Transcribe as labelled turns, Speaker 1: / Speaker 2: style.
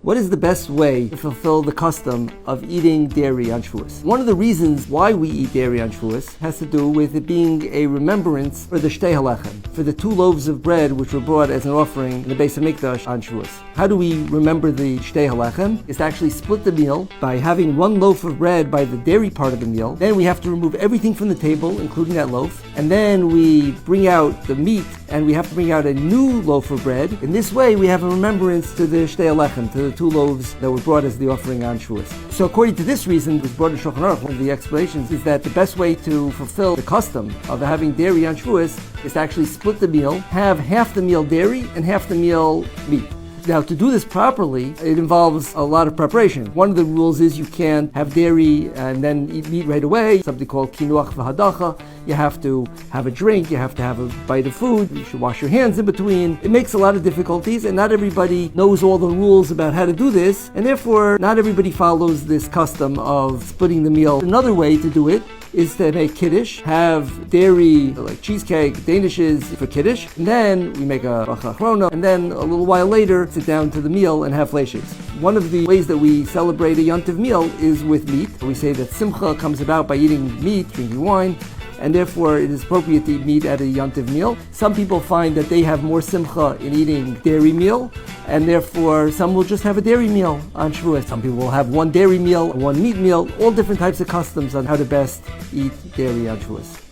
Speaker 1: What is the best way to fulfill the custom of eating dairy on Shavuos? One of the reasons why we eat dairy on Shavuos has to do with it being a remembrance for the shtei halachem, for the 2 loaves of bread which were brought as an offering in the Beis Hamikdash on Shavuos. How do we remember the shtei halachem? It's to actually split the meal by having 1 loaf of bread by the dairy part of the meal. Then we have to remove everything from the table, including that loaf, and then we bring out the meat and we have to bring out a new loaf of bread. In this way, we have a remembrance to the shtei halachem, to the 2 loaves that were brought as the offering on Shavuos. So according to this reason, it was brought in Shulchan Aruch, one of the explanations is that the best way to fulfill the custom of having dairy on Shavuos is to actually split the meal, have half the meal dairy and half the meal meat. Now, to do this properly, it involves a lot of preparation. One of the rules is you can't have dairy and then eat meat right away, something called kinuach v'hadacha. You have to have a drink, you have to have a bite of food, you should wash your hands in between. It makes a lot of difficulties, and not everybody knows all the rules about how to do this, and therefore not everybody follows this custom of splitting the meal. Another way to do it is to make kiddush, have dairy like cheesecake, danishes for kiddush, and then we make a bracha achrona, and then a little while later sit down to the meal and have fleishiks. One of the ways that we celebrate a yontiv meal is with meat. We say that simcha comes about by eating meat, drinking wine, and therefore it is appropriate to eat meat at a yontiv meal. Some people find that they have more simcha in eating dairy meal, and therefore some will just have a dairy meal on Shavuos. Some people will have 1 dairy meal, 1 meat meal, all different types of customs on how to best eat dairy on Shavuos.